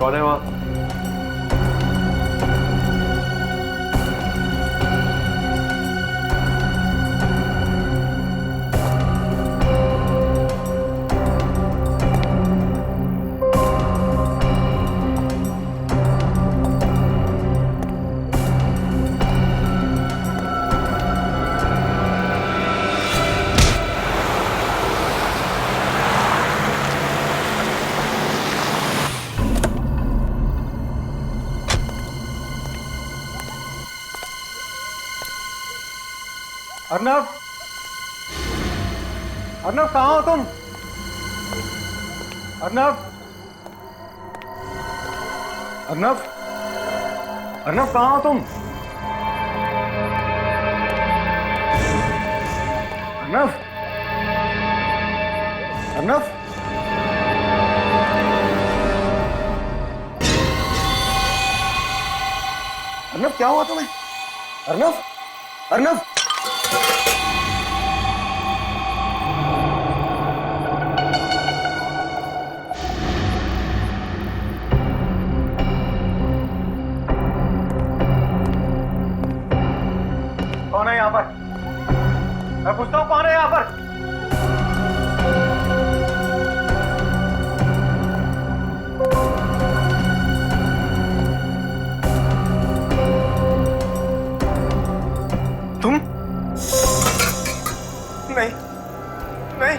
कौन है वहां? अर्नव, अर्नव कहाँ हो तुम? अर्नव, अर्नव, अर्नव कहाँ हो तुम? अर्नव, अर्नव, अर्नव क्या हुआ तुम्हें? अर्नव, अर्नव, कौन है यहाँ पर? मैं पूछता हूँ कौन है यहाँ पर? तुम? नहीं, नहीं।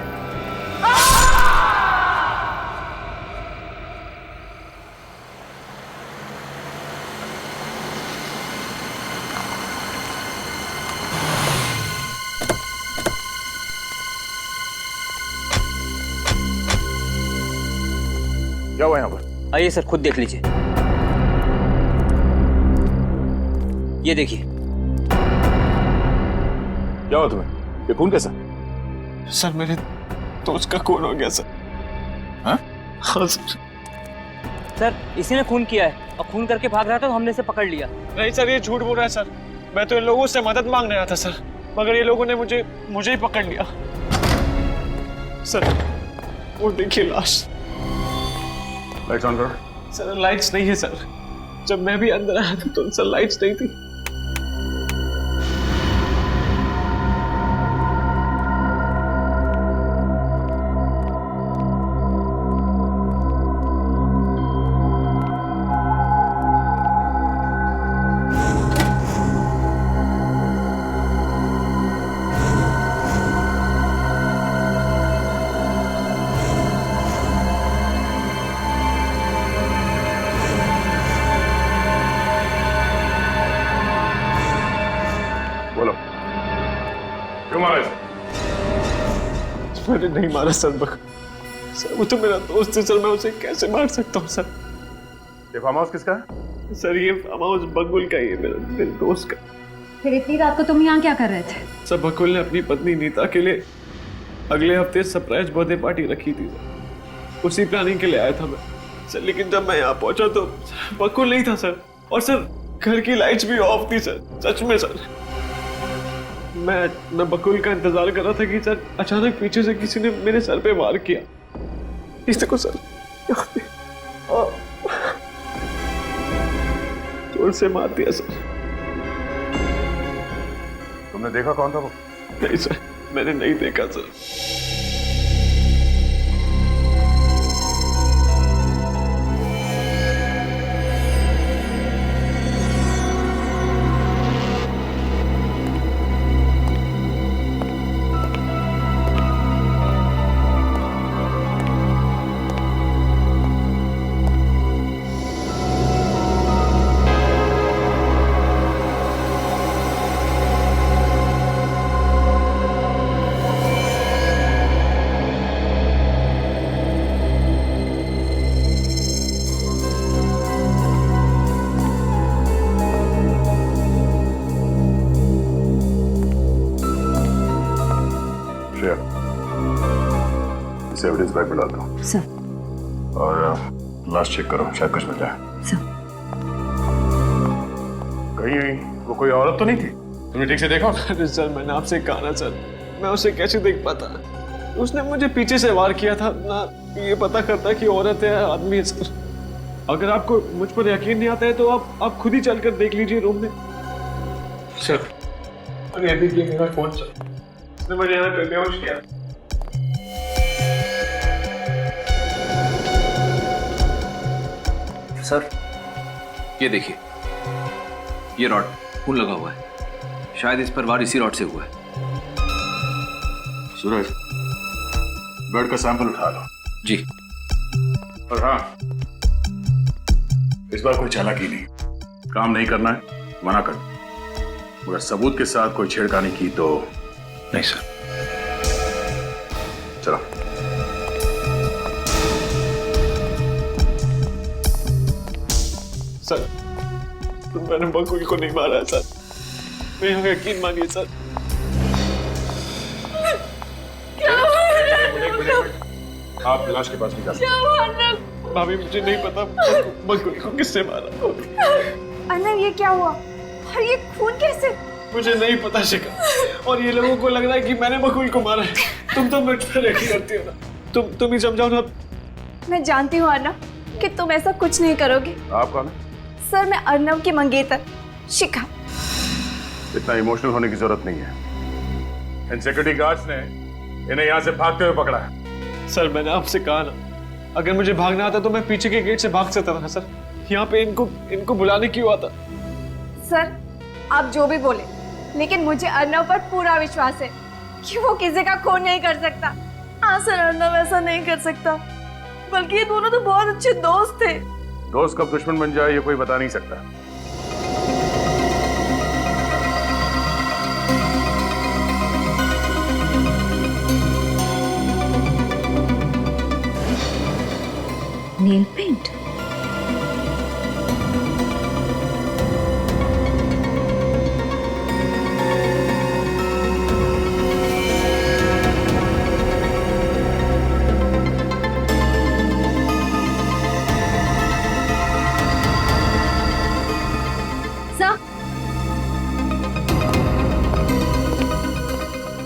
क्या हुआ यहाँ पर? आइए सर, खुद देख लीजिए। ये देखिए। क्या हुआ तुम्हें? ये खून कैसा? सर मेरे दोस्त का खून हो गया सर। हाँ? हाँ सर। सर इसी ने खून किया है और खून करके भाग रहा था तो हमने इसे पकड़ लिया। नहीं सर, ये झूठ बोल रहा है सर। मैं तो इन लोगों से मदद मांगने आया था सर, मगर ये लोगों ने मुझे ही पकड़ लिया सर। वो देखिए लाश। लाइट्स ऑन करो। सर लाइट्स नहीं है सर। जब मैं भी अंदर आया था तो सर लाइट्स नहीं थी। बोलो, क्यों मारा इसे? मैंने नहीं मारा सर। सर वो तो मेरा दोस्त है सर, मैं उसे कैसे मार सकता हूँ सर? ये फार्म हाउस किसका है? सर ये फार्म हाउस बकुल का ही है, मेरे दोस्त का। फिर इतनी रात को तुम यहाँ क्या कर रहे थे? सर बकुल ने अपनी पत्नी नीता के लिए अगले हफ्ते सरप्राइज बर्थडे पार्टी रखी थी, उसी प्लानिंग के लिए आया था मैं सर। लेकिन जब मैं यहाँ पहुंचा तो बकुल नहीं था सर, और सर घर की लाइट्स भी ऑफ थी सर। सच में सर, मैं बकुल का इंतजार कर रहा था कि सर अचानक पीछे से किसी ने मेरे सर पे वार किया। इस देखो सर, जोर से मार दिया सर। तुमने देखा कौन था वो? नहीं सर, मैंने नहीं देखा सर। श्रेया, इसे एविडेंस बैग में डाल दो। सर। और लास्ट चेक करो, शायद कुछ मिल जाए। सर। कहीं वो कोई औरत तो नहीं थी? तुमने ठीक से देखा? अरे सर मैंने आपसे कहा ना सर, मैं उसे कैसे देख पाता? उसने मुझे पीछे से वार किया था ना, ये पता करता कि औरत है आदमी है सर। अगर आपको मुझ पर यकीन नहीं आता है तो आप खुद ही चलकर देख लीजिए रूम में। सर, अरे देखिए मेरा फोन सर, मुझे यहाँ पे बेहोश किया। सर, ये देखिए, ये रॉड खून लगा हुआ है, शायद इस पर वार इसी रॉड से हुआ है। सूरज, ब्लड का सैंपल उठा लो। जी। और हाँ, इस बार कोई चालाकी नहीं, काम नहीं करना है, मना कर। मगर सबूत के साथ कोई छेड़खानी की तो नहीं सर। चलो। सर, मैंने बकुल को नहीं मारा है सर, मेरा यकीन मानिए सर। आप लाश के पास निकाल। भाभी, मुझे नहीं पता बकुल को किसने मारा। अर्नव, ये क्या हुआ और ये खून कैसे? मुझे नहीं पता शिखा, और ये लोगों को लग रहा है कि मैंने बकुल को मारा है। तुम तो मुझ पर यकीन करती हो ना, तुम ही समझाओ ना। मैं जानती हूँ अर्नव कि तुम ऐसा कुछ नहीं करोगे। आप कौन है? सर, मैं अर्नव की मंगेतर शिखा। इतना इमोशनल होने की जरूरत नहीं है। इन सिक्योरिटी गार्ड्स ने इन्हें यहाँ से भागते हुए पकड़ा है। सर, मैंने आपसे कहा ना, अगर मुझे भागना आता तो मैं पीछे के गेट से भाग सकता था सर। यहाँ पे इनको बुलाने क्यों आता? सर, आप जो भी बोले, लेकिन मुझे अर्नव पर पूरा विश्वास है कि वो किसी का खून नहीं कर सकता। हाँ सर, अर्नव ऐसा नहीं कर सकता, बल्कि ये दोनों तो बहुत अच्छे दोस्त थे। दोस्त कब दुश्मन बन जाए ये कोई बता नहीं सकता। Nail paint?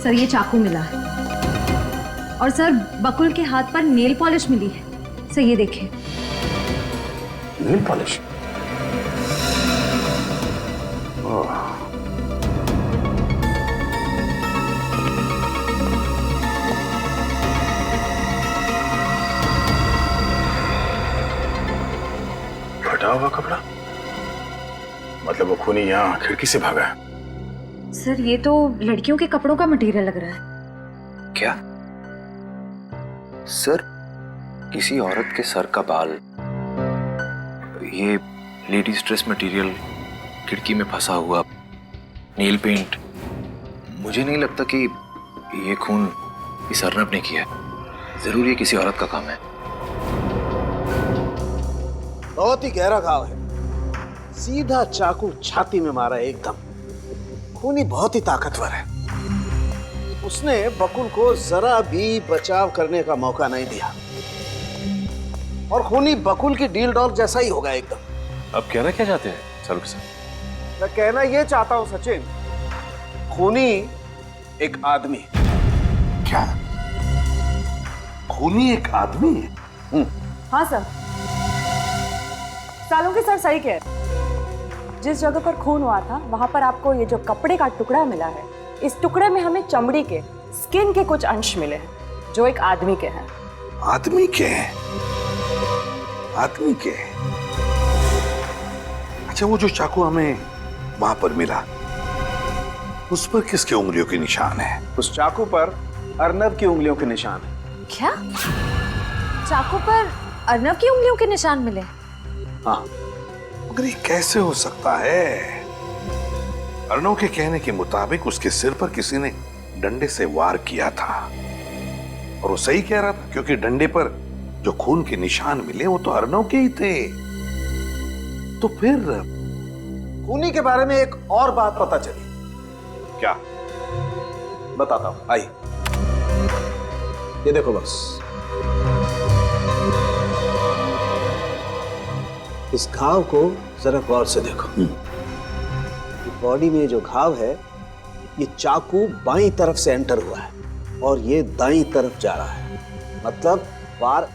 सर, ये चाकू मिला है और सर बकुल के हाथ पर नेल पॉलिश मिली है। सर, ये देखिए। Nail polish? फटा हुआ कपड़ा? मतलब वो खूनी यहाँ खिड़की से भागा है? सर, ये तो लड़कियों के कपड़ों का मटेरियल लग रहा है। क्या? सर, किसी औरत के सर का बाल, ये लेडीज ड्रेस मटेरियल, खिड़की में फंसा हुआ नेल पेंट, मुझे नहीं लगता कि ये खून इस अर्नब ने किया है। जरूर ये किसी औरत का काम है। बहुत ही गहरा घाव है, सीधा चाकू छाती में मारा है एकदम। खूनी बहुत ही ताकतवर है, उसने बकुल को जरा भी बचाव करने का मौका नहीं दिया, और खूनी बकुल की डील डॉग जैसा ही होगा एकदम। अब कहना क्या चाहते हैं सर साहब? मैं कहना ये चाहता हूं सचिन, खूनी एक आदमी। क्या? खूनी एक आदमी है? हाँ सर, सालों के सर सही कह रहे। जिस जगह पर खून हुआ था वहां पर आपको ये जो कपड़े का टुकड़ा मिला है, इस टुकड़े में हमें चमड़ी के, स्किन के कुछ अंश मिले हैं जो एक आदमी के हैं। आदमी के हैं? आदमी के? अच्छा, वो जो चाकू हमें वहां पर मिला, उस पर किसके उंगलियों के निशान है? उस चाकू पर अर्नब की उंगलियों के निशान है। क्या? चाकू पर अर्नब की उंगलियों के निशान मिले? हाँ। मगर ये कैसे हो सकता है? अर्नव के कहने के मुताबिक उसके सिर पर किसी ने डंडे से वार किया था, और वो सही कह रहा था, क्योंकि डंडे पर जो खून के निशान मिले वो तो अर्नव के ही थे। तो फिर खूनी के बारे में एक और बात पता चली। क्या? बताता हूं, आइए। ये देखो बस, इस घाव को जरा गौर से देखो। बॉडी में जो घाव है, ये चाकू बाईं तरफ से एंटर हुआ है और ये दाईं तरफ जा रहा है। मतलब वार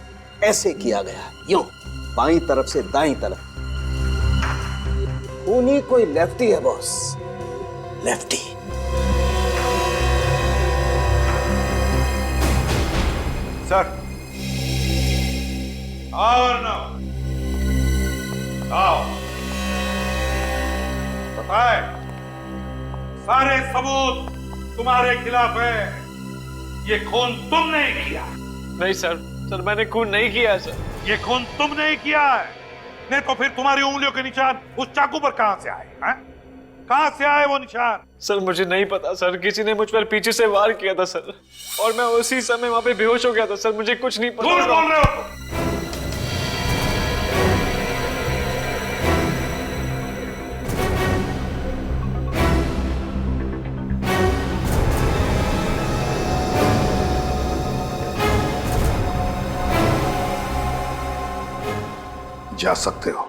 ऐसे किया गया, यूं। बाईं तरफ से दाईं तरफ। खूनी कोई लेफ्टी है बॉस, लेफ्टी। सर आओ अर्नव, आओ। बताए, सारे सबूत तुम्हारे खिलाफ है। ये खून तुमने ही किया। नहीं सर, मैंने खून नहीं किया है सर। ये खून तुमने ही किया है, नहीं तो फिर तुम्हारी उंगलियों के निशान उस चाकू पर कहां से आए हैं? कहां से आए वो निशान? सर मुझे नहीं पता सर, किसी ने मुझ पर पीछे से वार किया था सर, और मैं उसी समय वहां पे बेहोश हो गया था सर। मुझे कुछ नहीं पता। झूठ बोल रहे हो तुम। जा सकते हो।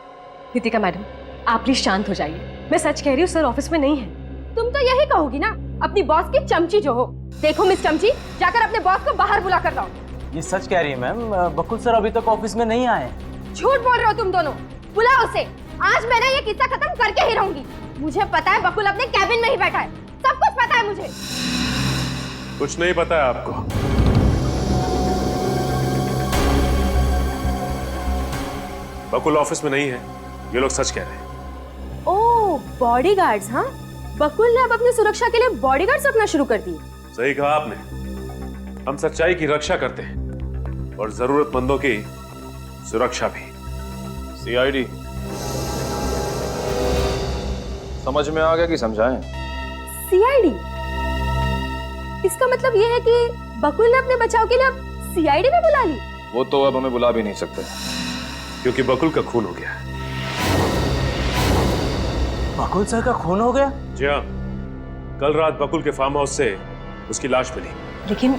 नितिका मैडम, आप प्लीज शांत हो जाइए। मैं सच कह रही हूँ, सर ऑफिस में नहीं है। तुम तो यही कहोगी ना, अपनी बॉस की चमची जो हो। देखो मिस चमची, जाकर अपने बॉस को बाहर बुला कर लाओ। ये सच कह रही है मैम, बकुल सर अभी तक ऑफिस में नहीं आए। झूठ बोल रहे हो तुम दोनों। बुलाओ उसे। आज मैंने ये किस्सा खत्म करके ही रहूंगी। मुझे पता है बकुल अपने कैबिन में ही बैठा है, सब कुछ पता है मुझे। कुछ नहीं पता है आपको। बकुल ऑफिस में नहीं है, ये लोग सच कह रहे हैं। ओह, बॉडीगार्ड्स। हाँ, बकुल ने अब अपनी सुरक्षा के लिए बॉडीगार्ड्स रखना शुरू कर दिए। सही कहा आपने। हम सच्चाई की रक्षा करते हैं और जरूरतमंदों की सुरक्षा भी। सीआईडी समझ में आ गया कि समझाएं? सीआईडी? इसका मतलब ये है कि बकुल ने अपने बचाव के लिए अब सीआईडी में बुला ली। वो तो अब हमें बुला भी नहीं सकते, क्योंकि बकुल का खून हो गया। बकुल सर का खून हो गया? जी हाँ, कल रात बकुल के फार्म हाउस से उसकी लाश मिली। लेकिन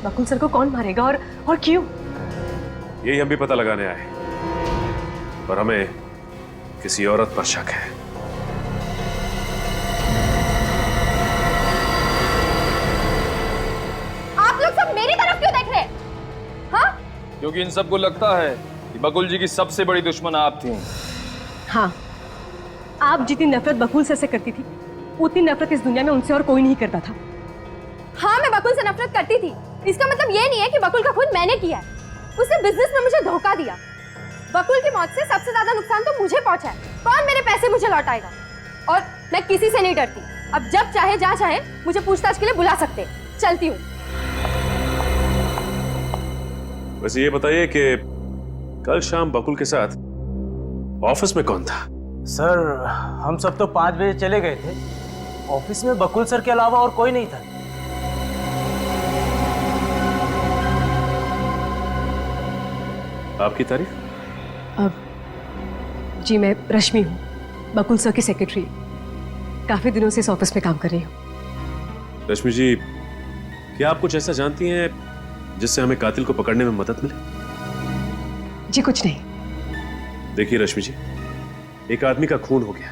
बकुल सर को कौन मारेगा और क्यों? यही हम भी पता लगाने आए, पर हमें किसी औरत पर शक है। आप लोग सब मेरी तरफ क्यों देख रहे हैं? हाँ? क्योंकि इन सबको लगता है कि बकुल जी की सबसे बड़ी दुश्मन आप थी। हाँ, आप जितनी नफरत बकुल सर से करती थी, उतनी नफरत इस दुनिया में उनसे और कोई नहीं करता था। हाँ, मैं बकुल से नफरत करती थी। इसका मतलब ये नहीं है कि बकुल का खून मैंने किया है। उसने बिजनेस में मुझे धोखा दिया। बकुल की मौत से सबसे ज्यादा नुकसान तो मुझे पहुंचा है। कौन मेरे पैसे मुझे लौटाएगा? और मैं किसी से नहीं डरती। अब जब चाहे जहाँ चाहे मुझे पूछताछ के लिए बुला सकते। चलती हूँ। वैसे ये बताइए कि कल शाम बकुल के साथ ऑफिस में कौन था? सर हम सब तो 5 बजे चले गए थे। ऑफिस में बकुल सर के अलावा और कोई नहीं था। आपकी तारीफ? अब जी, मैं रश्मि हूँ, बकुल सर की सेक्रेटरी। काफी दिनों से इस ऑफिस में काम कर रही हूँ। रश्मि जी, क्या आप कुछ ऐसा जानती हैं जिससे हमें कातिल को पकड़ने में मदद मिले? जी कुछ नहीं। देखिए रश्मि जी, एक आदमी का खून हो गया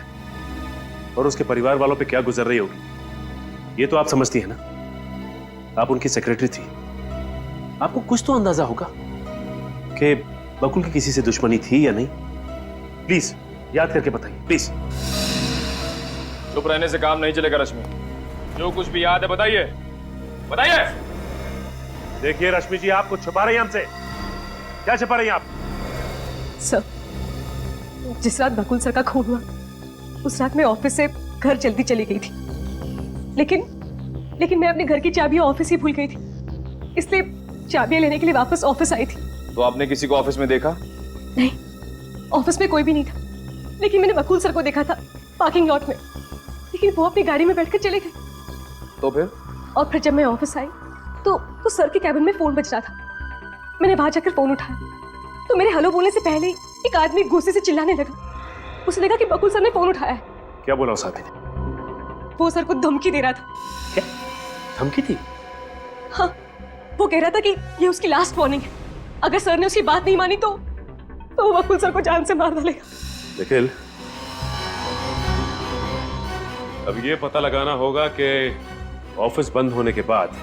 और उसके परिवार वालों पे क्या गुजर रही होगी, ये तो आप समझती हैं ना। आप उनकी सेक्रेटरी थी, आपको कुछ तो अंदाजा होगा कि बकुल की किसी से दुश्मनी थी या नहीं। प्लीज याद करके बताइए, प्लीज। चुप रहने से काम नहीं चलेगा रश्मि। जो कुछ भी याद है बताइए, बताइए। देखिए रश्मि जी, आप कुछ छुपा रही हैं हमसे। क्या छुपा रही हैं आप? सर, जिस रात बकुल सर का खून हुआ, उस रात मैं ऑफिस से घर जल्दी चली गई थी। लेकिन मैं अपने घर की चाबी ऑफिस ही भूल गई थी, इसलिए चाबियां लेने के लिए वापस ऑफिस आई थी। तो आपने किसी को ऑफिस में देखा? नहीं, ऑफिस में कोई भी नहीं था, लेकिन मैंने बकुल सर को देखा था पार्किंग लॉट में। लेकिन वो अपनी गाड़ी में बैठकर चले गए। तो फिर? और फिर जब मैं ऑफिस आई तो सर के कैबिन में फोन बज रहा था। मैंने वहां जाकर फोन उठाया तो मेरे हेलो बोलने से पहले ही एक आदमी गुस्से से चिल्लाने लगा। उसे लगा कि बकुल सर ने फोन उठाया है। क्या बोला उस आदमी ने? वो सर को धमकी दे रहा था। क्या धमकी थी? हाँ, वो कह रहा था कि ये उसकी लास्ट वार्निंग है। अगर सर ने उसकी बात नहीं मानी तो वो बकुल सर को जान से मार डालेगा। निखिल, अब ये पता लगाना होगा कि ऑफिस बंद होने के बाद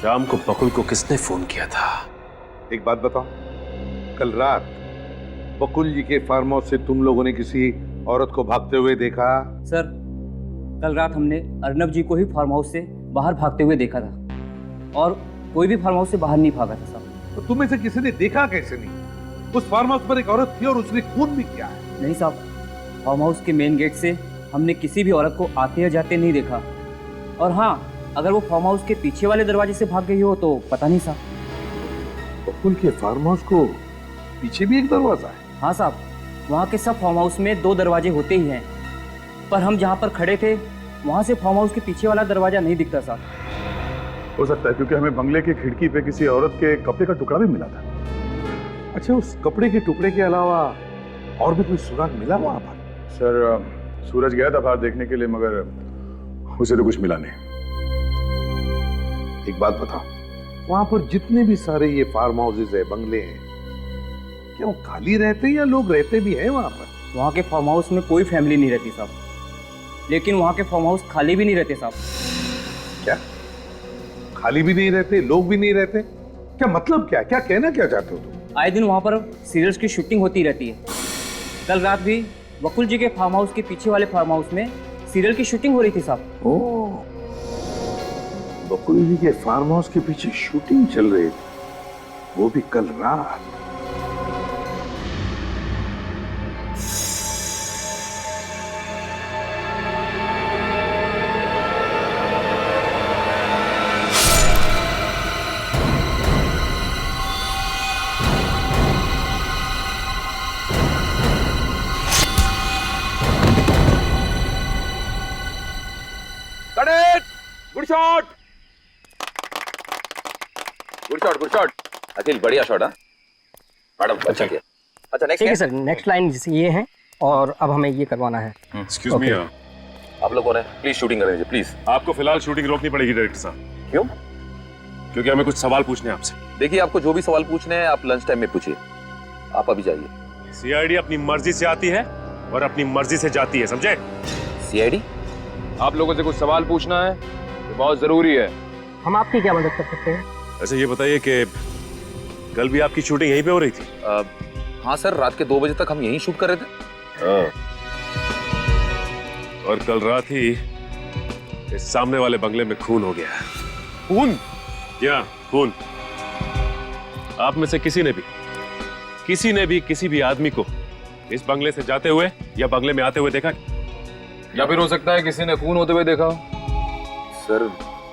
शाम को बकुल को किसने फोन किया था। एक बात बताओ, कल रात बकुल जी के फार्म हाउस से तुम लोगों ने किसी औरत को भागते हुए देखा? सर, कल रात हमने अर्नब जी को ही फार्म हाउस से बाहर भागते हुए देखा था और कोई भी फार्म हाउस से बाहर नहीं भागा था साहब। तो तुम्हें से किसी ने देखा कैसे नहीं? उस फार्म हाउस पर एक औरत थी और उसने खून भी किया है। नहीं साहब, फार्म हाउस के मेन गेट से हमने किसी भी औरत को आते या जाते नहीं देखा। और हाँ, अगर वो फार्म हाउस के पीछे वाले दरवाजे से भाग गई हो तो पता नहीं साहब। बकुल के फार्म हाउस को पीछे भी एक दरवाजा है? हाँ साहब, वहाँ के सब फार्म हाउस में 2 दरवाजे होते ही हैं, पर हम जहाँ पर खड़े थे वहाँ से फार्म हाउस के पीछे वाला दरवाजा नहीं दिखता साहब। हो सकता है क्योंकि हमें बंगले की खिड़की पे किसी औरत के कपड़े का टुकड़ा भी मिला था। अच्छा, उस कपड़े के टुकड़े के अलावा और भी कोई सुराग मिला वहां पर? सर, सूरज गया था बाहर देखने के लिए, मगर उसे तो कुछ मिला नहीं। एक बात बताओ, वहां पर जितने भी सारे ये फार्म हाउसेज है, बंगले हैं, क्या वो खाली रहते हैं या लोग रहते भी हैं वहां पर? वहाँ के फार्म हाउस में कोई फैमिली नहीं रहती साहब, लेकिन वहाँ के फार्म हाउस खाली भी नहीं रहते साहब। क्या खाली भी नहीं रहते, लोग भी नहीं रहते? क्या मतलब क्या कहना क्या चाहते हो तुम? आए दिन वहाँ पर सीरियल्स की शूटिंग होती रहती है। कल रात भी बकुल जी के फार्म हाउस के पीछे वाले फार्म हाउस में सीरियल की शूटिंग हो रही थी साहब। ओह, बकुल जी के फार्म हाउस के पीछे शूटिंग चल रही थी, वो भी कल रात। Good shot, good shot, good shot. Akhil, बढ़िया शॉट। मैडम, अच्छा किया। अच्छा, नेक्स्ट ठीक है सर, नेक्स्ट लाइन ये है और अब हमें ये करवाना है। एक्सक्यूज मी, आप लोगों ने प्लीज शूटिंग कर दीजिए प्लीज। आपको फिलहाल शूटिंग रोकनी पड़ेगी डायरेक्टर साहब। क्यों? क्योंकि हमें कुछ सवाल पूछने हैं आपसे। देखिए, आपको जो भी सवाल पूछने हैं आप लंच टाइम में पूछिए। आप अभी जाइए। सीआईडी अपनी मर्जी से आती है और अपनी मर्जी से जाती है, समझे? सीआईडी? आप लोगों से कुछ सवाल पूछना है, ये बहुत जरूरी है। हम आपकी क्या मदद कर सकते हैं? ऐसे ये बताइए कि कल भी आपकी शूटिंग यहीं पे हो रही थी? हाँ सर, रात के 2 बजे तक हम यहीं शूट कर रहे थे। और कल रात ही इस सामने वाले बंगले में खून हो गया। खून? क्या खून? आप में से किसी ने भी किसी भी आदमी को इस बंगले से जाते हुए या बंगले में आते हुए देखा? या फिर हो सकता है किसी ने खून होते हुए देखा हो। सर,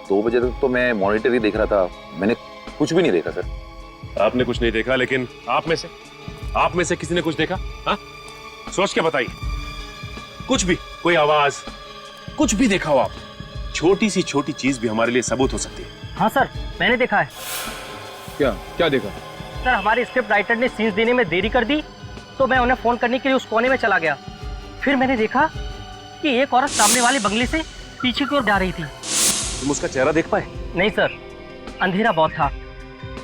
2 बजे तक तो मैं मॉनिटर ही देख रहा था, मैंने कुछ भी नहीं देखा सर। आपने कुछ नहीं देखा, लेकिन आप में से किसी ने कुछ देखा? हाँ, सोच के बताइए। कुछ भी, कोई आवाज, कुछ भी देखा हो आप? छोटी सी छोटी चीज भी हमारे लिए सबूत हो सकती है। हाँ सर, मैंने देखा है। क्या देखा? सर, हमारे स्क्रिप्ट राइटर ने सीन्स देने में देरी कर दी तो मैं उन्हें फोन करने के लिए उस कोने में चला गया। फिर मैंने देखा कि एक औरत सामने वाले बंगले से पीछे की ओर जा रही थी। तुम उसका चेहरा देख पाए? नहीं सर, अंधेरा बहुत था।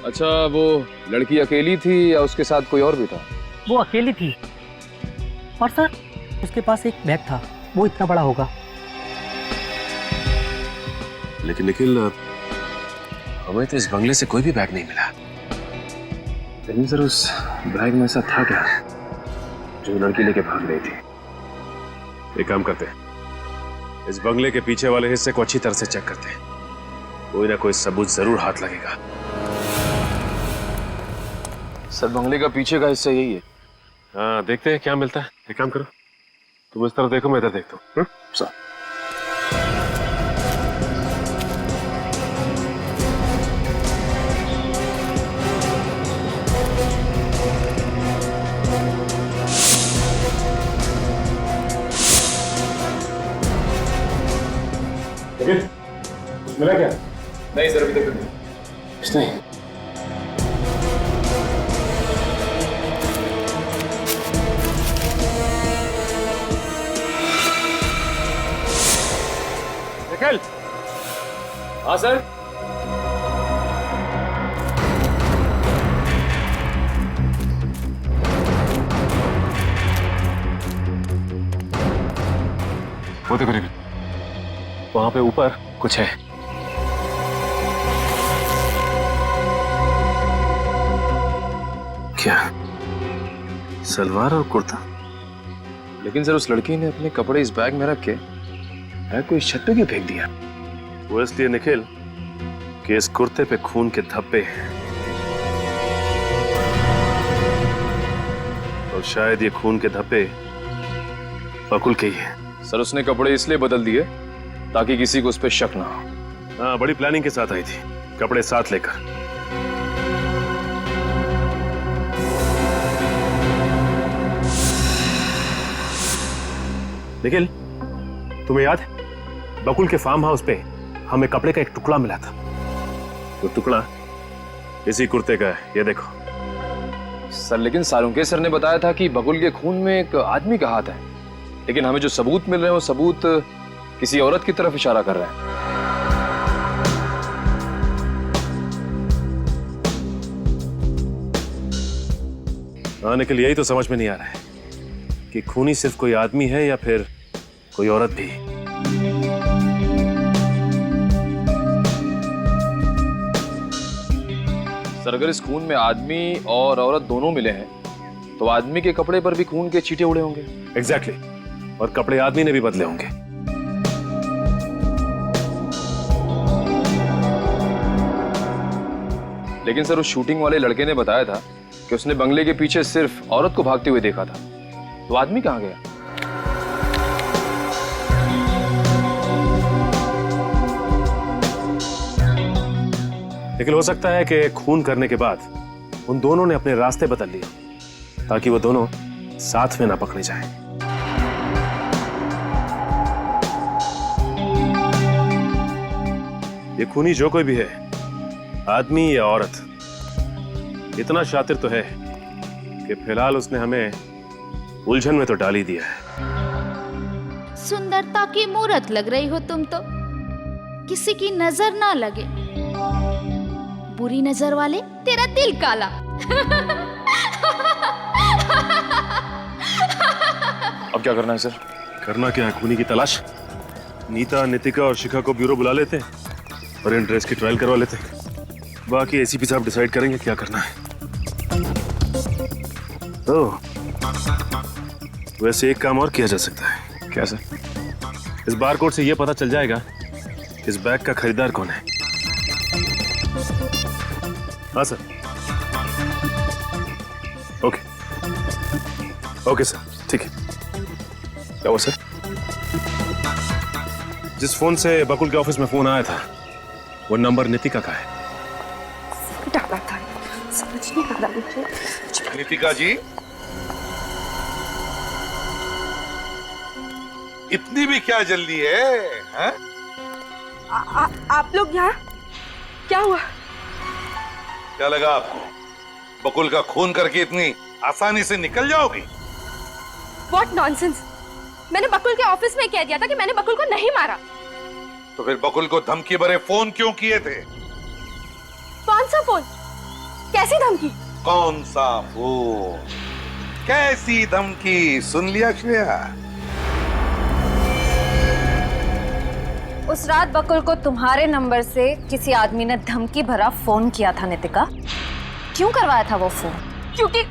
अच्छा, वो लड़की अकेली थी या उसके साथ कोई और भी था? वो अकेली थी और सर उसके पास एक बैग था, वो इतना बड़ा होगा। लेकिन निखिल, हमें तो इस बंगले से कोई भी बैग नहीं मिला। लेकिन सर, उस बैग में ऐसा था क्या जो लड़की लेके भाग रही थी? एक काम करते हैं, इस बंगले के पीछे वाले हिस्से को अच्छी तरह से चेक करते हैं, कोई ना कोई सबूत जरूर हाथ लगेगा। सर, बंगले का पीछे का हिस्सा यही है। हाँ, देखते हैं क्या मिलता है। एक काम करो, तुम इस तरफ देखो, मैं इधर देखता हूँ। सर, मिला क्या? नहीं सर, अभी तक नहीं। कुछ नहीं। निखिल। हाँ सर। वो देखो निखिल, वहां पे ऊपर कुछ है। क्या सलवार और कुर्ता। लेकिन सर उस लड़की ने अपने कपड़े इस बैग में रख के बैग को इस छत पे क्यों फेंक दिया? वो इसलिए निखिल कि इस कुर्ते पे खून के धब्बे हैं और शायद ये खून के धब्बे बकुल के ही हैं। सर उसने कपड़े इसलिए बदल दिए ताकि किसी को उस पर शक ना हो। हाँ, बड़ी प्लानिंग के साथ आई थी, कपड़े साथ लेकर। निखिल, तुम्हें याद है बकुल के फार्म हाउस पे हमें कपड़े का एक टुकड़ा मिला था? वो टुकड़ा इसी कुर्ते का है, ये देखो। सर लेकिन सालुंके सर ने बताया था कि बकुल के खून में एक आदमी का हाथ है, लेकिन हमें जो सबूत मिल रहे हैं वो सबूत किसी औरत की तरफ इशारा कर रहे हैं। हाँ निखिल, यही तो समझ में नहीं आ रहा है कि खूनी सिर्फ कोई आदमी है या फिर कोई औरत भी। सर अगर इस खून में आदमी और औरत दोनों मिले हैं तो आदमी के कपड़े पर भी खून के छींटे उड़े होंगे। एग्जैक्टली, और कपड़े आदमी ने भी बदले होंगे। लेकिन सर उस शूटिंग वाले लड़के ने बताया था कि उसने बंगले के पीछे सिर्फ औरत को भागते हुए देखा था, तो आदमी कहाँ गया? लेकिन हो सकता है कि खून करने के बाद उन दोनों ने अपने रास्ते बदल लिए ताकि वो दोनों साथ में ना पकड़े जाएं। ये खूनी जो कोई भी है, आदमी या औरत, इतना शातिर तो है कि फिलहाल उसने हमें उलझन में तो डाल ही दिया है। सुंदरता की मूरत लग रही हो तुम तो, किसी की नजर ना लगे। बुरी नजर वाले तेरा दिल काला। अब क्या करना है सर? करना क्या है, खूनी की तलाश। नीता, नितिका और शिखा को ब्यूरो बुला लेते और इन ड्रेस की ट्रायल करवा लेते। बाकी एसीपी साहब डिसाइड करेंगे क्या करना है। तो वैसे एक काम और किया जा सकता है। क्या सर? इस बारकोड से यह पता चल जाएगा इस बैग का खरीदार कौन है। हाँ सर। ओके ओके सर, ठीक है। क्या हुआ सर? जिस फोन से बकुल के ऑफिस में फोन आया था वो नंबर नितिका का है। डाला था, समझ नहीं आ रहा मुझे। नितिका जी, इतनी भी क्या जल्दी है, हैं? आप लोग यहाँ? क्या हुआ? क्या लगा आपको बकुल का खून करके इतनी आसानी से निकल जाओगी? What nonsense! मैंने बकुल के ऑफिस में कह दिया था कि मैंने बकुल को नहीं मारा। तो फिर बकुल को धमकी भरे फोन क्यों किए थे? कौन सा फोन? कैसी धमकी? कौन सा फोन? कैसी धमकी? सुन लिया श्रेया? उस रात बकुल को तुम्हारे नंबर से किसी आदमी ने धमकी भरा फोन किया था नितिका। क्यों करवाया था वो फोन? क्योंकि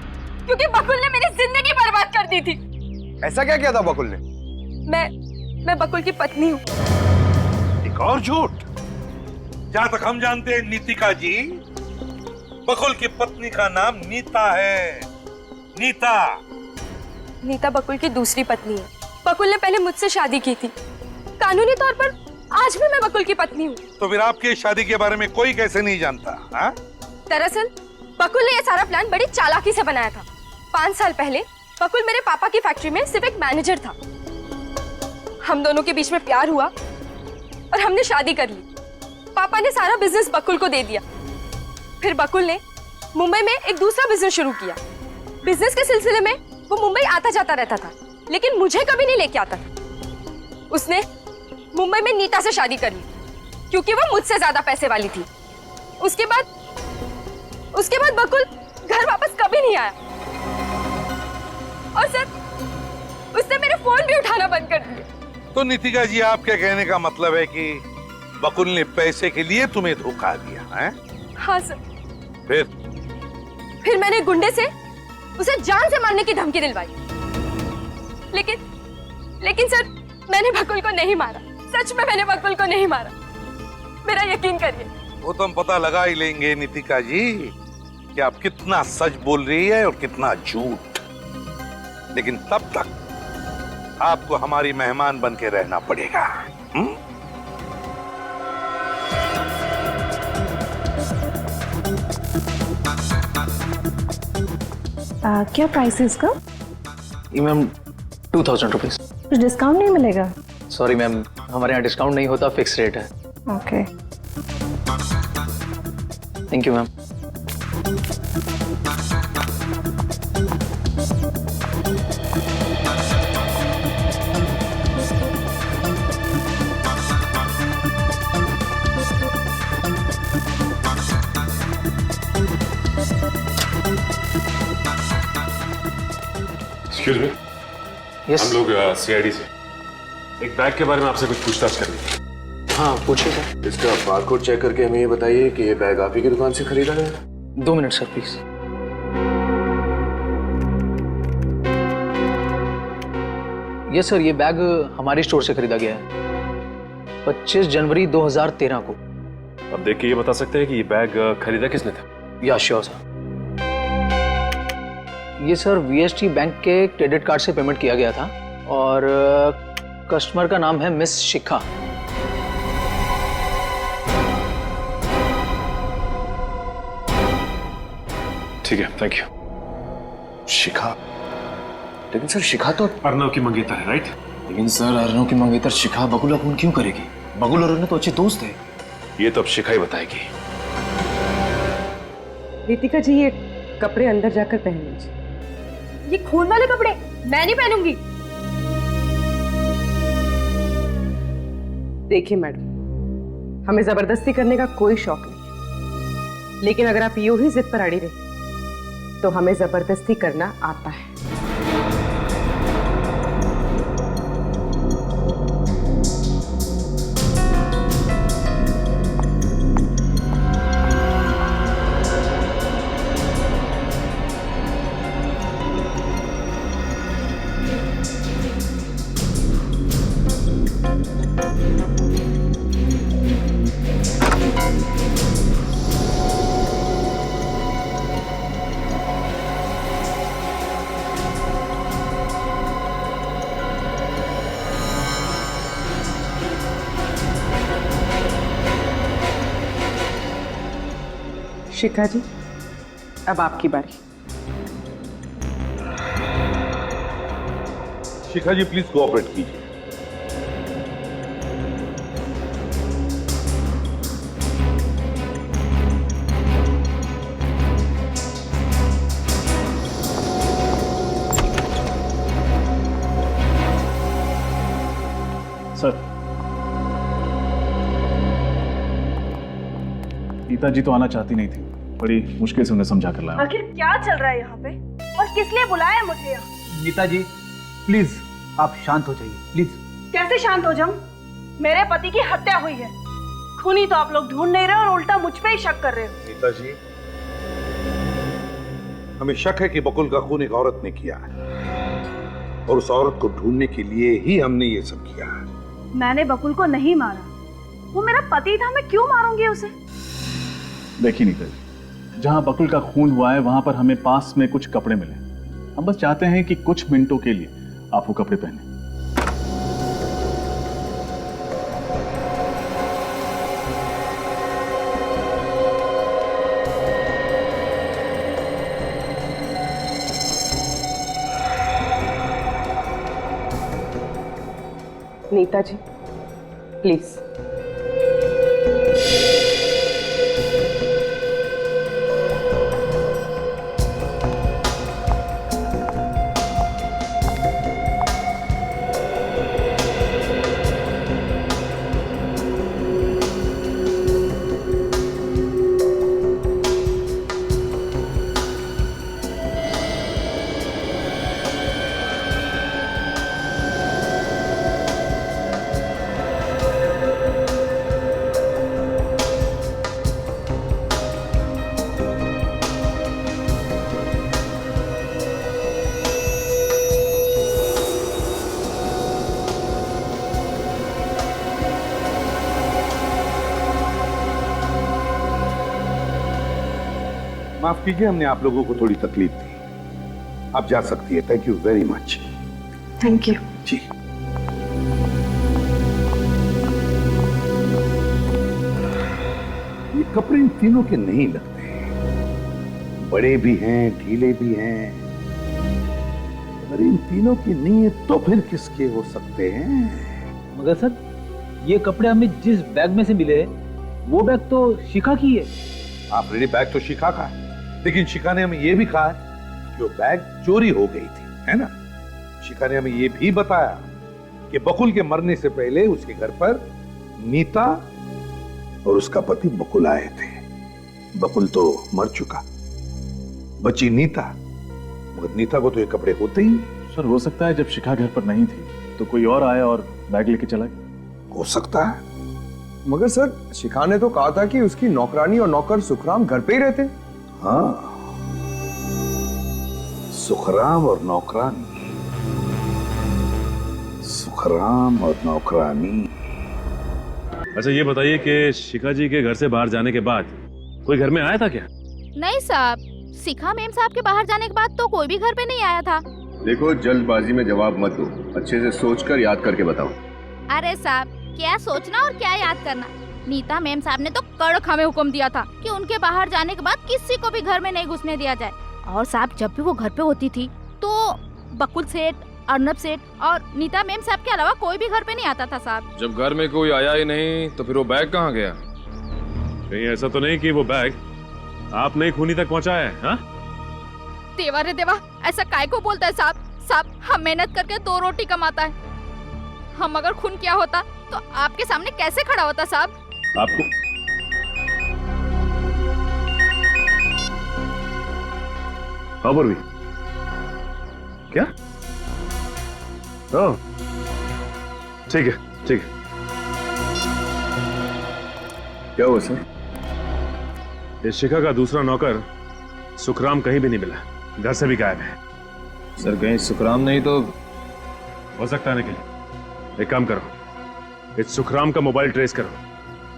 बकुल ने मेरी जिंदगी बर्बाद कर दी थी। ऐसा क्या किया था बकुल ने? मैं बकुल की पत्नी हूँ। एक और झूठ। जहां तक हम जानते हैं नितिका जी, बकुल की पत्नी का नाम नीता है। नीता बकुल की दूसरी पत्नी है। बकुल ने पहले मुझसे शादी की थी। कानूनी तौर पर आज भी मैं बकुल की पत्नी हूँ। तो फिर आपके शादी के बारे में कोई कैसे नहीं जानता? हाँ? दरअसल बकुल ने यह सारा प्लान बड़ी चालाकी से बनाया था। 5 साल पहले बकुल मेरे पापा की फैक्ट्री में सिर्फ एक मैनेजर था। हम दोनों के बीच में प्यार हुआ और हमने शादी कर ली। पापा ने सारा बिजनेस बकुल को दे दिया। फिर बकुल ने मुंबई में एक दूसरा बिजनेस शुरू किया। बिजनेस के सिलसिले में वो मुंबई आता जाता रहता था, लेकिन मुझे कभी नहीं लेके आता था। उसने मुंबई में नीता से शादी कर ली क्योंकि वो मुझसे ज्यादा पैसे वाली थी। उसके बाद बकुल घर वापस कभी नहीं आया। और सर, उसने मेरे फोन भी उठाना बंद कर दिए। तो नितिका जी, आपके कहने का मतलब है कि बकुल ने पैसे के लिए तुम्हें धोखा दिया है? हाँ सर। फिर मैंने गुंडे से उसे जान से मारने की धमकी दिलवाई। लेकिन सर, मैंने बकुल को नहीं मारा। सच में मैंने बकुल को नहीं मारा, मेरा यकीन करिए। वो तो हम पता लगा ही लेंगे नितिका जी कि आप कितना सच बोल रही है और कितना झूठ, लेकिन तब तक आपको हमारी मेहमान बन के रहना पड़ेगा। क्या प्राइस है इसका? Ma'am 2000 rupees. कुछ डिस्काउंट नहीं मिलेगा? सॉरी मैम, हमारे यहाँ डिस्काउंट नहीं होता, फिक्स रेट है। Okay. Thank you ma'am. Excuse me, हम लोग सीआईडी से एक बैग के बारे में आपसे कुछ पूछताछ करनी है। हाँ पूछिए सर। इसका बारकोड चेक करके हमें ये बताइए कि ये बैग आप ही की दुकान से खरीदा गया? 2 minute sir please. Yes sir, ये बैग हमारे स्टोर से खरीदा गया है 25 जनवरी 2013 को। अब देख के ये बता सकते हैं कि ये बैग खरीदा किसने था? या श्योर सर। ये सर वीएसटी बैंक के क्रेडिट कार्ड से पेमेंट किया गया था और कस्टमर का नाम है मिस शिखा। ठीक है, थैंक यू। शिखा? लेकिन सर शिखा तो अर्नव की मंगेतर है, राइट? लेकिन सर अर्नव की मंगेतर शिखा बकुल खून क्यों करेगी? बकुल और अर्नव तो अच्छे दोस्त थे। ये तो अब शिखा ही बताएगी। रितिका जी, ये कपड़े अंदर जाकर पहन लीजिए। ये खून वाले कपड़े मैं नहीं पहनूंगी। देखिए मैडम, हमें जबरदस्ती करने का कोई शौक नहीं, लेकिन अगर आप यूं ही जिद पर अड़ी रहे तो हमें जबरदस्ती करना आता है। शिखा जी, अब आपकी बारी। शिखा जी प्लीज कोऑपरेट कीजिए। सर, गीता जी तो आना चाहती नहीं थी, बड़ी मुश्किल से उन्हें समझा कर लाया। आखिर क्या चल रहा है यहाँ पे और किस लिए बुलाया है मुझे यहाँ? नीता जी प्लीज आप शांत हो जाइए, प्लीज। कैसे शांत हो जाऊं? मेरे पति की हत्या हुई है, खूनी तो आप लोग ढूंढ नहीं रहे और उल्टा मुझ पे ही शक कर रहे हो। नीता जी, हमें शक है कि बकुल का खून एक औरत ने किया है और उस औरत को ढूंढने के लिए ही हमने ये सब किया है। मैंने बकुल को नहीं मारा, वो मेरा पति था, मैं क्यों मारूंगी उसे? देखिए नीता जी, जहां बकुल का खून हुआ है वहां पर हमें पास में कुछ कपड़े मिले। हम बस चाहते हैं कि कुछ मिनटों के लिए आप वो कपड़े पहने। नीता जी प्लीज। माफ कीजिए, हमने आप लोगों को थोड़ी तकलीफ दी। आप जा सकती है। Thank you very much. Thank you. जी। ये कपड़े इन तीनों के नहीं लगते, बड़े भी हैं, ढीले भी हैं। अगर इन तीनों की नहीं है तो फिर किसके हो सकते हैं? मगर सर, ये कपड़े हमें जिस बैग में से मिले वो बैग तो शिखा की है। ऑलरेडी बैग तो शिखा का है, लेकिन शिखा ने हमें यह भी कहा है कि वो बैग चोरी हो गई थी, है ना? शिखा ने हमें यह भी बताया कि बकुल के मरने से पहले उसके घर पर नीता और उसका पति बकुल आए थे। बकुल तो मर चुका, बची नीता, मगर नीता को तो ये कपड़े होते ही। सर हो सकता है जब शिखा घर पर नहीं थी तो कोई और आया और बैग लेके चला गया। हो सकता है। मगर सर, शिखा ने तो कहा था कि उसकी नौकरानी और नौकर सुखराम घर पे ही रहते। हाँ, सुखराम और नौकरानी, सुखराम और नौकरानी। अच्छा ये बताइए कि शिखा जी के घर से बाहर जाने के बाद कोई घर में आया था क्या? नहीं साहब, शिखा मैम साहब के बाहर जाने के बाद तो कोई भी घर पे नहीं आया था। देखो, जल्दबाजी में जवाब मत दो, अच्छे से सोचकर याद करके बताओ। अरे साहब, क्या सोचना और क्या याद करना। नीता मैम साहब ने तो कड़क हमें हुक्म दिया था कि उनके बाहर जाने के बाद किसी को भी घर में नहीं घुसने दिया जाए। और साहब, जब भी वो घर पे होती थी तो बकुल सेठ, अर्नब सेठ और नीता मैम साहब के अलावा कोई भी घर पे नहीं आता था साहब। जब घर में कोई आया ही नहीं तो फिर वो बैग कहाँ गया? कहीं ऐसा तो नहीं कि वो बैग आपने खूनी तक पहुंचाया है? हाँ? देवा रे देवा, ऐसा काय को बोलता है साहब? साहब, हम मेहनत करके 2 रोटी कमाता है। हम अगर खून किया होता तो आपके सामने कैसे खड़ा होता साहब? आपको खबर भी क्या? ओह, ठीक है ठीक है। क्या हुआ सर? इस शिखा का दूसरा नौकर सुखराम कहीं भी नहीं मिला, घर से भी गायब है। सर कहीं सुखराम नहीं तो? हो सकता है निखिल, एक काम करो, इस सुखराम का मोबाइल ट्रेस करो,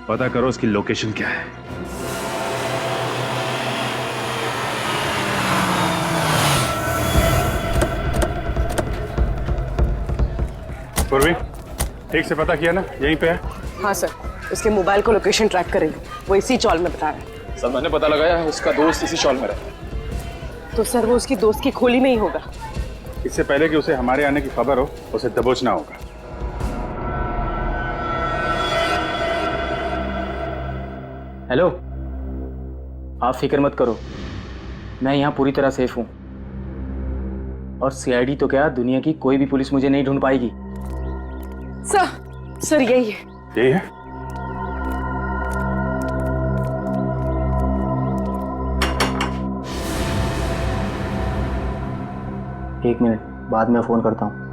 पता करो उसकी लोकेशन क्या है। पूर्वी, ठीक से पता किया ना, यहीं पे है? हाँ सर, उसके मोबाइल को लोकेशन ट्रैक करेंगे, वो इसी चौल में बता रहा है। सर मैंने पता लगाया है, उसका दोस्त इसी चौल में रहता है। तो सर वो उसकी दोस्त की खोली में ही होगा। इससे पहले कि उसे हमारे आने की खबर हो, उसे दबोचना होगा। हेलो, आप फिक्र मत करो, मैं यहाँ पूरी तरह सेफ हूँ। और सीआईडी तो क्या, दुनिया की कोई भी पुलिस मुझे नहीं ढूंढ पाएगी। सर यही है। यही है? एक मिनट, बाद में फोन करता हूँ।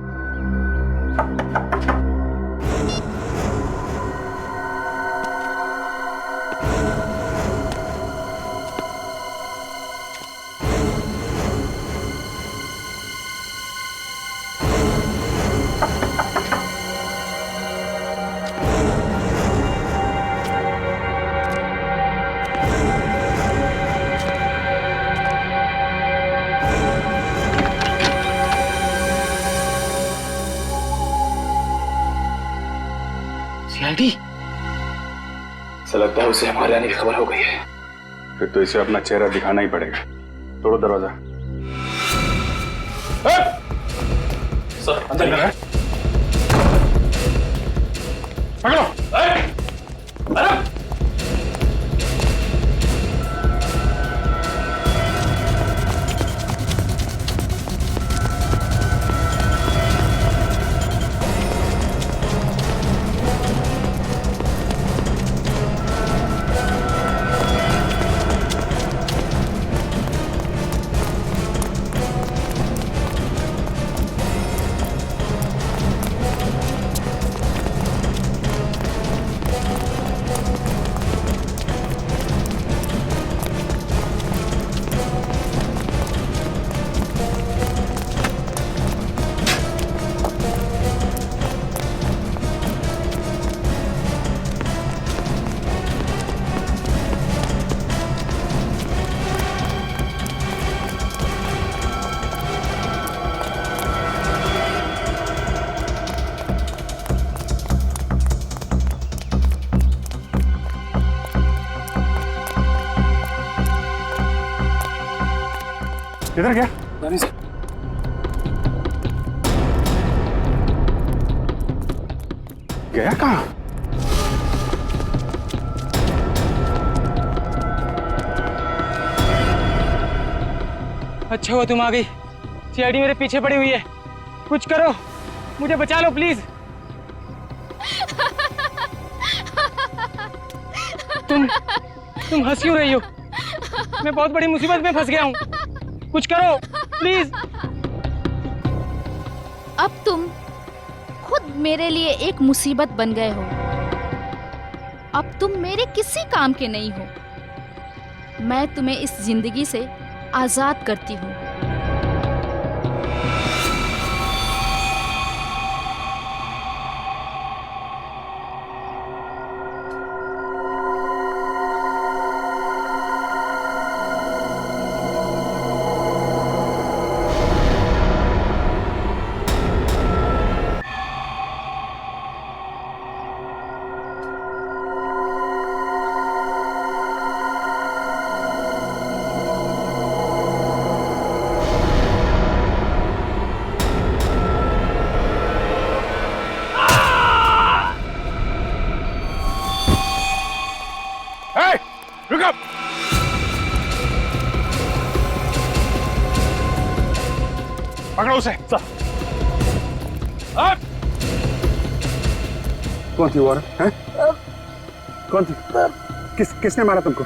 सीआईडी? ऐसा लगता है उसे हमारे आने की खबर हो गई है। फिर तो इसे अपना चेहरा दिखाना ही पड़ेगा। तोड़ो दरवाजा। सर अंदर है। किधर गया? नहीं सर। गया कहाँ? अच्छा हुआ तुम आ गई। सीआईडी मेरे पीछे पड़ी हुई है, कुछ करो, मुझे बचा लो प्लीज। तुम हंस क्यों रही हो? मैं बहुत बड़ी मुसीबत में फंस गया हूँ, कुछ करो प्लीज। अब तुम खुद मेरे लिए एक मुसीबत बन गए हो। अब तुम मेरे किसी काम के नहीं हो। मैं तुम्हें इस जिंदगी से आजाद करती हूँ। पकड़ो उसे। कौन थी वो औरत? हैं? कौन थी? किसने मारा तुमको?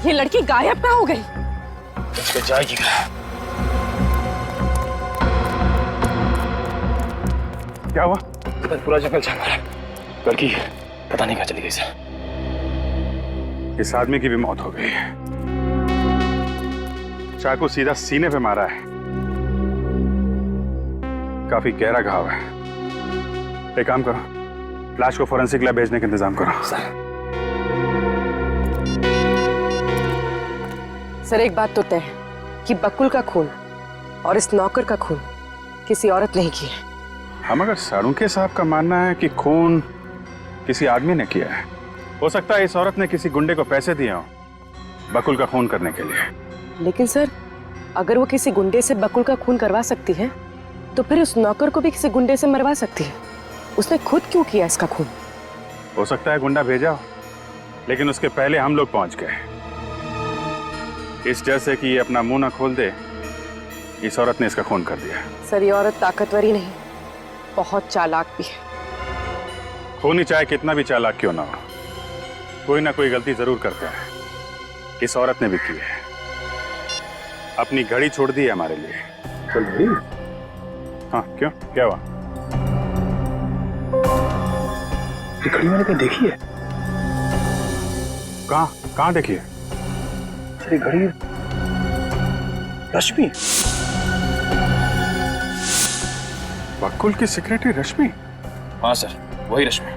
ये लड़की गायब कहाँ हो गई? जाएगी। क्या हुआ? पूरा जंगल छान मारा, लड़की पता नहीं कहाँ चली गई सर। इस आदमी की भी मौत हो गई। चाकू सीधा सीने पे मारा है, काफी गहरा घाव है। एक काम करो, लाश को फोरेंसिक लैब भेजने का इंतजाम करो। सर एक बात तो तय है कि बकुल का खून और इस नौकर का खून किसी औरत नहीं किया है। हम अगर साळुंखे साहब का मानना है कि खून किसी आदमी ने किया है, हो सकता है इस औरत ने किसी गुंडे को पैसे दिए हों बकुल का खून करने के लिए। लेकिन सर अगर वो किसी गुंडे से बकुल का खून करवा सकती है तो फिर उस नौकर को भी किसी गुंडे से मरवा सकती है। उसने खुद क्यों किया इसका खून? हो सकता है गुंडा भेजा हो, लेकिन उसके पहले हम लोग पहुंच गए। इस डर से कि ये अपना मुंह ना खोल दे, इस औरत ने इसका खून कर दिया। सर ये औरत ताकतवर ही नहीं, बहुत चालाक भी है। खूनी चाहे कितना भी चालाक क्यों ना हो, कोई ना कोई गलती जरूर करता है। इस औरत ने भी की है, अपनी घड़ी छोड़ दी है हमारे लिए। घड़ी? हाँ क्यों, क्या हुआ? घड़ी मैंने कहीं देखी है। कहाँ देखी है? सर घड़ी रश्मि, बकुल की सेक्रेटरी रश्मि? हाँ सर वही रश्मि।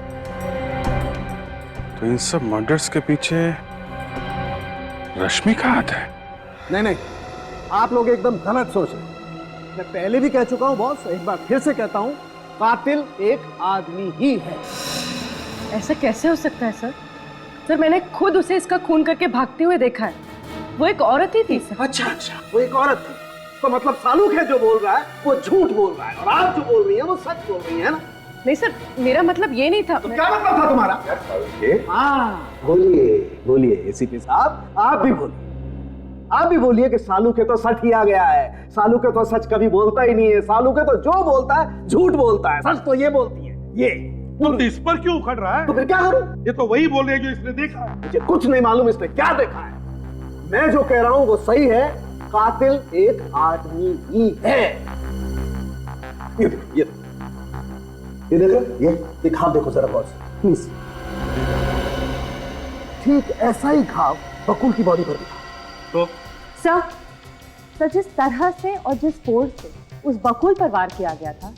तो इन सब मर्डर्स के पीछे रश्मि का हाथ है? नहीं, आप लोग एकदम गलत सोच रहे हैं। मैं पहले भी कह चुका हूं बॉस, एक बार फिर से कहता हूं, कातिल एक आदमी ही है। ऐसा कैसे हो सकता है सर? सर मैंने खुद उसे इसका खून करके भागते हुए देखा है। वो एक औरत ही थी सर। अच्छा, वो एक औरत थी तो मतलब सालूखे जो बोल रहा है वो झूठ बोल रहा है और आप जो बोल रही हैं वो सच बोल रही है ना? नहीं सर, मेरा मतलब ये नहीं था। तो क्या मतलब था तुम्हारा? हाँ, बोलिए बोलिए एसीपी साहब, आप भी बोलिए। आप भी बोलिए कि सालू के तो सच ही आ गया है। सालू के तो सच कभी बोलता ही नहीं है। सालू के तो जो बोलता है झूठ बोलता है, सच तो ये बोलती है ये। तो इस पर क्यों उखड़ रहा है? तो फिर क्या करूं? ये तो वही बोल रहे हैं जो इसने देखा है। मुझे कुछ नहीं मालूम इसने क्या देखा है। मैं जो कह रहा हूं वो सही है, कातिल एक आदमी ही है। ये देखो, ये घाव देखो जरा गौर से प्लीज। ठीक ऐसा ही घाव बकुल की बॉडी पर भी था। तो सर जिस तरह से और जिस फोर्स से उस बकुल पर वार किया गया था,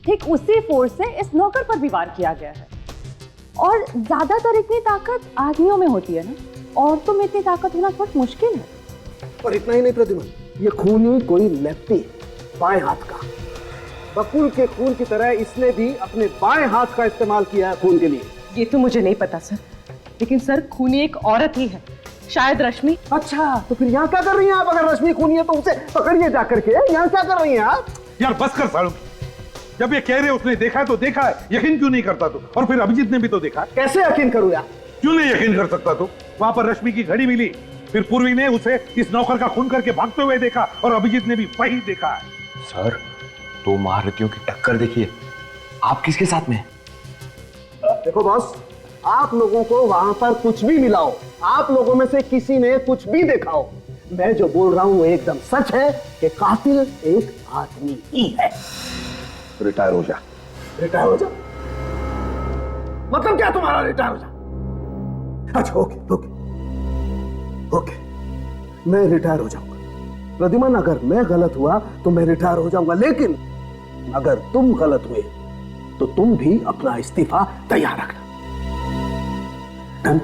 ठीक उसी फोर्स से इस नौकर पर भी वार किया गया है। और ज्यादातर इतनी ताकत आदमियों में होती है ना, औरतों में इतनी ताकत होना बहुत मुश्किल है। और इतना ही नहीं प्रद्युमन, ये खूनी कोई लेफ्टी, बाएं हाथ का। बकुल के खून की तरह इसने भी अपने बाएं हाथ का इस्तेमाल किया है खून के लिए। ये तो मुझे नहीं पता सर, लेकिन सर खूनी एक औरत ही है, शायद रश्मि। अच्छा, तो फिर यहाँ क्या कर रही हैं आप? अगर रश्मि खूनी है तो उसे पकड़िए जाकर के। यहाँ क्या कर रही हैं आप? यार बस कर सालू, जब ये कह रहे उसने देखा है तो देखा है, यकीन क्यों नहीं करता तू? और फिर अभिजीत ने भी तो देखा। कैसे यकीन करूं यार? क्यों नहीं यकीन कर सकता तू? वहां पर रश्मि की घड़ी मिली, फिर पूर्वी ने उसे इस नौकर का खून करके भागते हुए देखा, और अभिजीत ने भी वही देखा है। सर, दो महारथियों की टक्कर देखिए, आप किसके साथ में? देखो बॉस, आप लोगों को वहां पर कुछ भी मिला हो, आप लोगों में से किसी ने कुछ भी देखा हो, मैं जो बोल रहा हूं वो एकदम सच है कि कातिल एक आदमी ही है। रिटायर हो जा। रिटायर हो जा? मतलब क्या तुम्हारा रिटायर हो जा? अच्छा ओके ओके ओके, मैं रिटायर हो जाऊंगा। प्रद्युमन, अगर मैं गलत हुआ तो मैं रिटायर हो जाऊंगा, लेकिन अगर तुम गलत हुए तो तुम भी अपना इस्तीफा तैयार रखना। डन?